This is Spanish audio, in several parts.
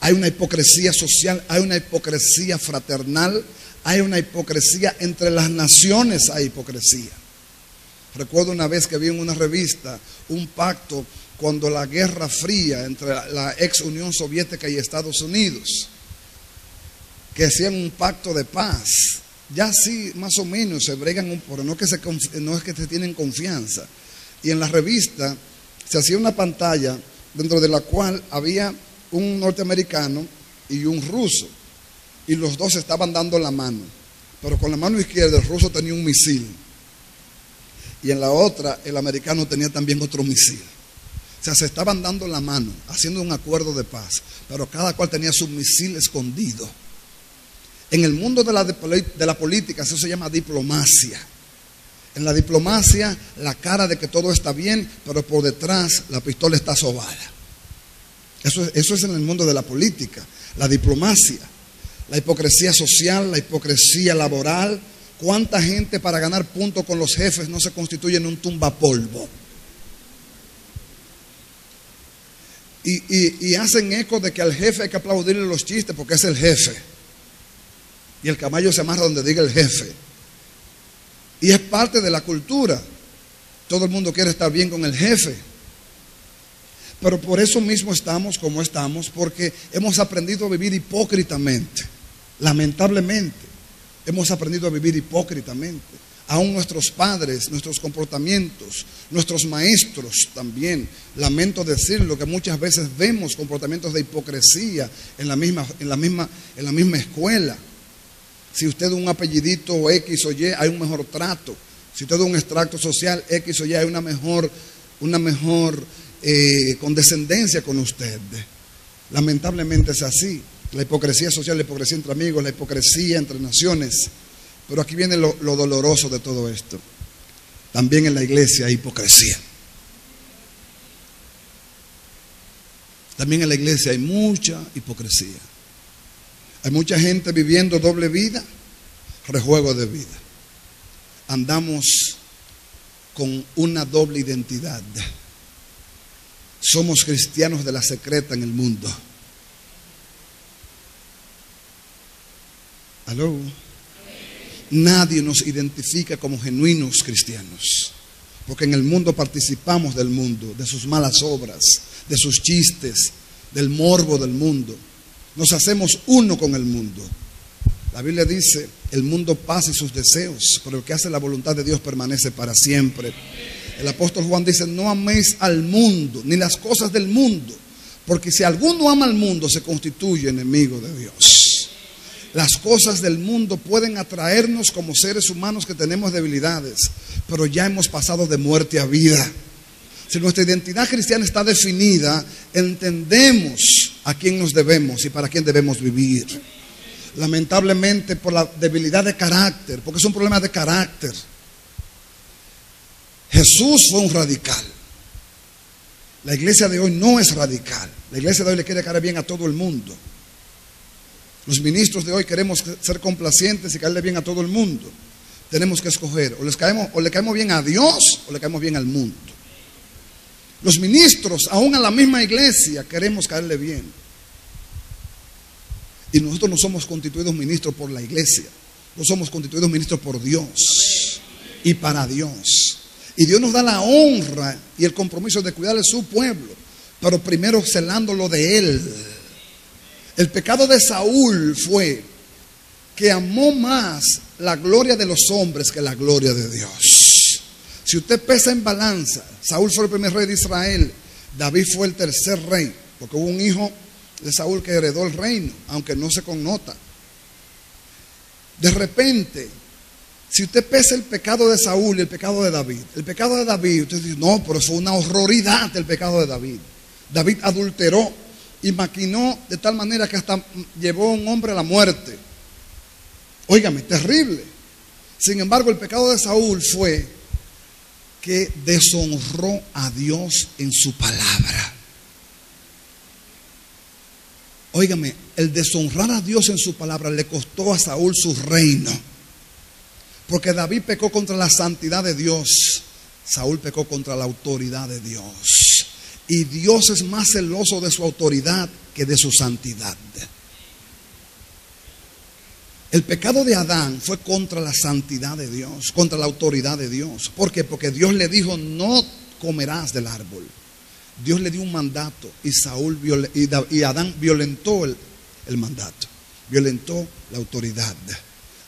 Hay una hipocresía social, hay una hipocresía fraternal, hay una hipocresía entre las naciones, hay hipocresía. Recuerdo una vez que vi en una revista un pacto cuando la Guerra Fría entre la ex Unión Soviética y Estados Unidos, que hacían un pacto de paz. Ya sí, más o menos se bregan, pero no es que se tienen confianza. Y en la revista se hacía una pantalla dentro de la cual había un norteamericano y un ruso, y los dos estaban dando la mano, pero con la mano izquierda el ruso tenía un misil y en la otra el americano tenía también otro misil. O sea, se estaban dando la mano, haciendo un acuerdo de paz, pero cada cual tenía su misil escondido. En el mundo de la política eso se llama diplomacia. En la diplomacia, la cara de que todo está bien, pero por detrás la pistola está sobada. Eso es en el mundo de la política, la diplomacia. La hipocresía social, la hipocresía laboral. ¿Cuánta gente para ganar puntos con los jefes no se constituye en un tumbapolvo? Y hacen eco de que al jefe hay que aplaudirle los chistes porque es el jefe. Y el caballo se amarra donde diga el jefe. Y es parte de la cultura. Todo el mundo quiere estar bien con el jefe. Pero por eso mismo estamos como estamos, porque hemos aprendido a vivir hipócritamente. Lamentablemente, hemos aprendido a vivir hipócritamente. Aún nuestros padres, nuestros comportamientos, nuestros maestros también. Lamento decirlo que muchas veces vemos comportamientos de hipocresía en la misma escuela. Si usted es un apellidito X o Y, hay un mejor trato. Si usted es un extracto social X o Y, hay una mejor condescendencia con usted. Lamentablemente es así. La hipocresía social, la hipocresía entre amigos, la hipocresía entre naciones. Pero aquí viene lo doloroso de todo esto. También en la iglesia hay hipocresía. También en la iglesia hay mucha hipocresía. Hay mucha gente viviendo doble vida, rejuego de vida. Andamos con una doble identidad. Somos cristianos de la secreta en el mundo. ¿Aló? Nadie nos identifica como genuinos cristianos, porque en el mundo participamos del mundo, de sus malas obras, de sus chistes, del morbo del mundo. Nos hacemos uno con el mundo. La Biblia dice, el mundo pasa y sus deseos, pero el que hace la voluntad de Dios permanece para siempre. El apóstol Juan dice, no améis al mundo, ni las cosas del mundo, porque si alguno ama al mundo, se constituye enemigo de Dios. Las cosas del mundo pueden atraernos como seres humanos que tenemos debilidades, pero ya hemos pasado de muerte a vida. Si nuestra identidad cristiana está definida, entendemos a quién nos debemos y para quién debemos vivir. Lamentablemente por la debilidad de carácter, porque es un problema de carácter. Jesús fue un radical. La iglesia de hoy no es radical. La iglesia de hoy le quiere caer bien a todo el mundo. Los ministros de hoy queremos ser complacientes y caerle bien a todo el mundo. Tenemos que escoger, o le caemos bien a Dios o le caemos bien al mundo. Los ministros, aún a la misma iglesia, queremos caerle bien. Y nosotros no somos constituidos ministros por la iglesia. No somos constituidos ministros por Dios y para Dios. Y Dios nos da la honra y el compromiso de cuidar de su pueblo, pero primero celándolo de Él. El pecado de Saúl fue que amó más la gloria de los hombres que la gloria de Dios. Si usted pesa en balanza, Saúl fue el primer rey de Israel, David fue el tercer rey, porque hubo un hijo de Saúl que heredó el reino, aunque no se connota. De repente, si usted pesa el pecado de Saúl y el pecado de David, usted dice, no, pero fue una horroridad el pecado de David. David adulteró y maquinó de tal manera que hasta llevó a un hombre a la muerte. Óigame, terrible. Sin embargo, el pecado de Saúl fue que deshonró a Dios en su palabra. Óigame, el deshonrar a Dios en su palabra le costó a Saúl su reino. Porque David pecó contra la santidad de Dios, Saúl pecó contra la autoridad de Dios. Y Dios es más celoso de su autoridad que de su santidad. El pecado de Adán fue contra la santidad de Dios, contra la autoridad de Dios. ¿Por qué? Porque Dios le dijo, no comerás del árbol. Dios le dio un mandato y Adán violentó el mandato, violentó la autoridad.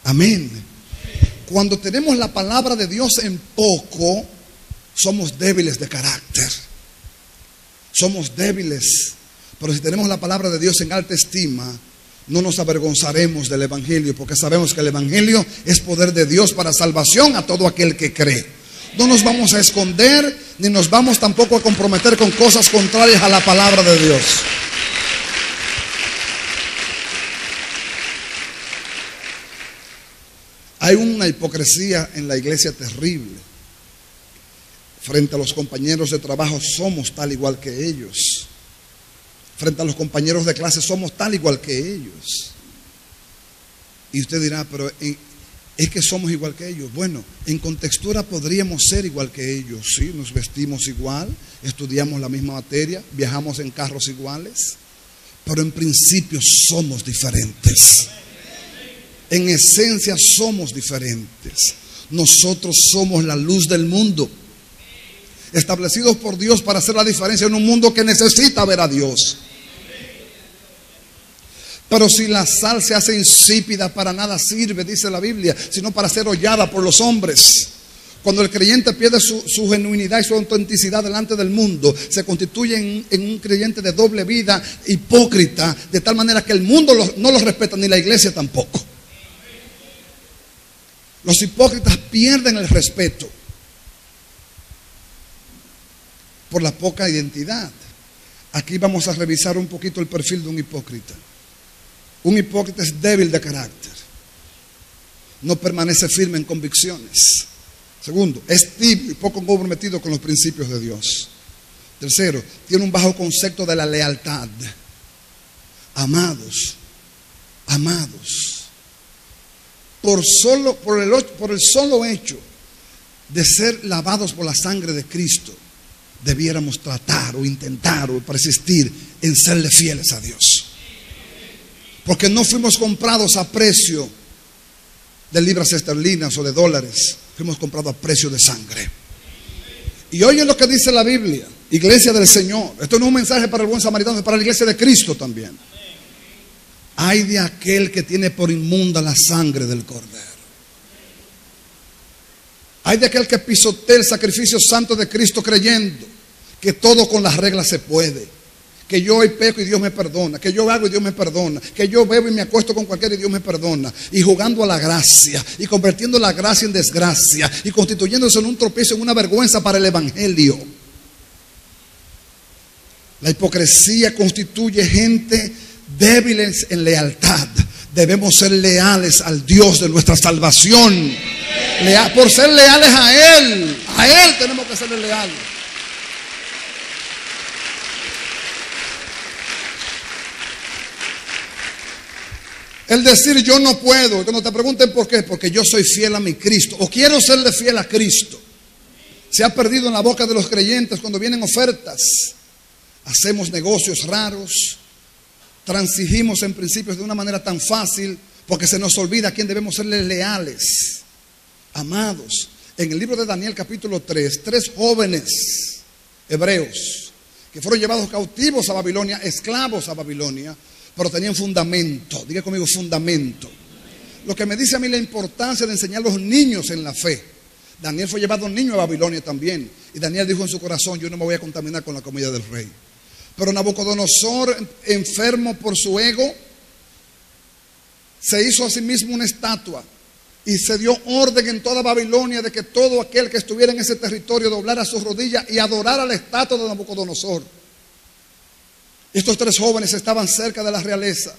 Amén. Cuando tenemos la palabra de Dios en poco, somos débiles de carácter. Somos débiles. Pero si tenemos la palabra de Dios en alta estima, no nos avergonzaremos del Evangelio, porque sabemos que el Evangelio es poder de Dios para salvación a todo aquel que cree. No nos vamos a esconder, ni nos vamos tampoco a comprometer con cosas contrarias a la palabra de Dios. Hay una hipocresía en la iglesia terrible. Frente a los compañeros de trabajo somos tal igual que ellos. Frente a los compañeros de clase somos tal igual que ellos. Y usted dirá, pero es que somos igual que ellos. Bueno, en contextura podríamos ser igual que ellos. Sí, nos vestimos igual, estudiamos la misma materia, viajamos en carros iguales, pero en principio somos diferentes. En esencia somos diferentes. Nosotros somos la luz del mundo, establecidos por Dios para hacer la diferencia en un mundo que necesita ver a Dios. Pero si la sal se hace insípida, para nada sirve, dice la Biblia, sino para ser hollada por los hombres. Cuando el creyente pierde su genuinidad y su autenticidad delante del mundo, se constituye en un creyente de doble vida, hipócrita, de tal manera que el mundo no los respeta, ni la iglesia tampoco. Los hipócritas pierden el respeto por la poca identidad. Aquí vamos a revisar un poquito el perfil de un hipócrita. Un hipócrita es débil de carácter, no permanece firme en convicciones. Segundo, es tibio y poco comprometido con los principios de Dios. Tercero, tiene un bajo concepto de la lealtad. Amados, por el solo hecho de ser lavados por la sangre de Cristo, debiéramos tratar o intentar o persistir en serle fieles a Dios. Porque no fuimos comprados a precio de libras esterlinas o de dólares. Fuimos comprados a precio de sangre. Y oye lo que dice la Biblia, iglesia del Señor. Esto no es un mensaje para el buen samaritano, es para la iglesia de Cristo también. Ay de aquel que tiene por inmunda la sangre del Cordero. Ay de aquel que pisotea el sacrificio santo de Cristo creyendo que todo con las reglas se puede. Que yo hoy peco y Dios me perdona, que yo hago y Dios me perdona, que yo bebo y me acuesto con cualquiera y Dios me perdona, y jugando a la gracia, y convirtiendo la gracia en desgracia, y constituyéndose en un tropiezo, en una vergüenza para el Evangelio. La hipocresía constituye gente débiles en lealtad. Debemos ser leales al Dios de nuestra salvación. Por ser leales a Él tenemos que serle leales. El decir yo no puedo, que no te pregunten por qué, porque yo soy fiel a mi Cristo, o quiero serle fiel a Cristo. Se ha perdido en la boca de los creyentes cuando vienen ofertas. Hacemos negocios raros, transigimos en principios de una manera tan fácil, porque se nos olvida a quién debemos serle leales. Amados, en el libro de Daniel capítulo 3, 3 jóvenes hebreos que fueron llevados cautivos a Babilonia, esclavos a Babilonia, pero tenían fundamento. Diga conmigo, fundamento. Lo que me dice a mí la importancia de enseñar a los niños en la fe. Daniel fue llevado niño a Babilonia también, y Daniel dijo en su corazón, yo no me voy a contaminar con la comida del rey. Pero Nabucodonosor, enfermo por su ego, se hizo a sí mismo una estatua y se dio orden en toda Babilonia de que todo aquel que estuviera en ese territorio doblara sus rodillas y adorara la estatua de Nabucodonosor. Estos 3 jóvenes estaban cerca de la realeza,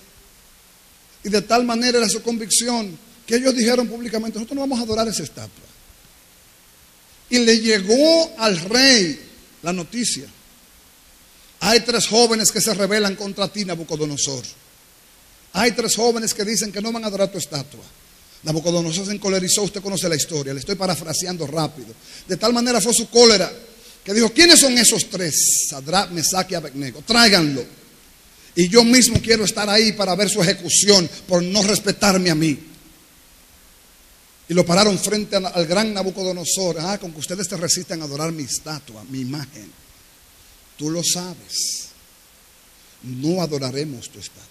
y de tal manera era su convicción que ellos dijeron públicamente, nosotros no vamos a adorar esa estatua. Y le llegó al rey la noticia: hay 3 jóvenes que se rebelan contra ti, Nabucodonosor. Hay 3 jóvenes que dicen que no van a adorar tu estatua. Nabucodonosor se encolerizó, usted conoce la historia, le estoy parafraseando rápido. De tal manera fue su cólera que dijo, ¿quiénes son esos 3? Sadrach, Mesach y Abednego, tráiganlo. Y yo mismo quiero estar ahí para ver su ejecución por no respetarme a mí. Y lo pararon frente al gran Nabucodonosor. Con que ustedes se resisten a adorar mi estatua, mi imagen. Tú lo sabes. No adoraremos tu estatua.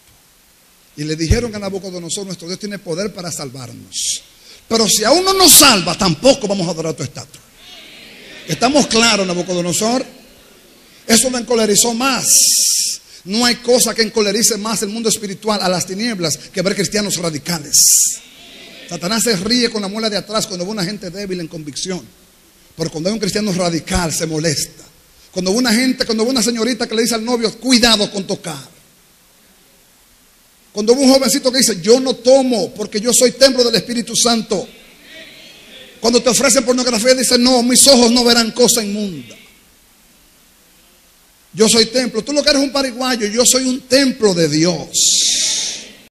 Y le dijeron a Nabucodonosor: nuestro Dios tiene poder para salvarnos. Pero si aún no nos salva, tampoco vamos a adorar tu estatua. ¿Estamos claros, Nabucodonosor? Eso lo encolerizó más. No hay cosa que encolerice más el mundo espiritual a las tinieblas que ver cristianos radicales. Satanás se ríe con la muela de atrás cuando ve una gente débil en convicción. Pero cuando hay un cristiano radical se molesta. Cuando ve una señorita que le dice al novio: cuidado con tocar. Cuando ve un jovencito que dice: yo no tomo porque yo soy templo del Espíritu Santo. Cuando te ofrecen pornografía, dice: no, mis ojos no verán cosa inmunda. Yo soy templo. Tú lo que eres un pariguayo, yo soy un templo de Dios.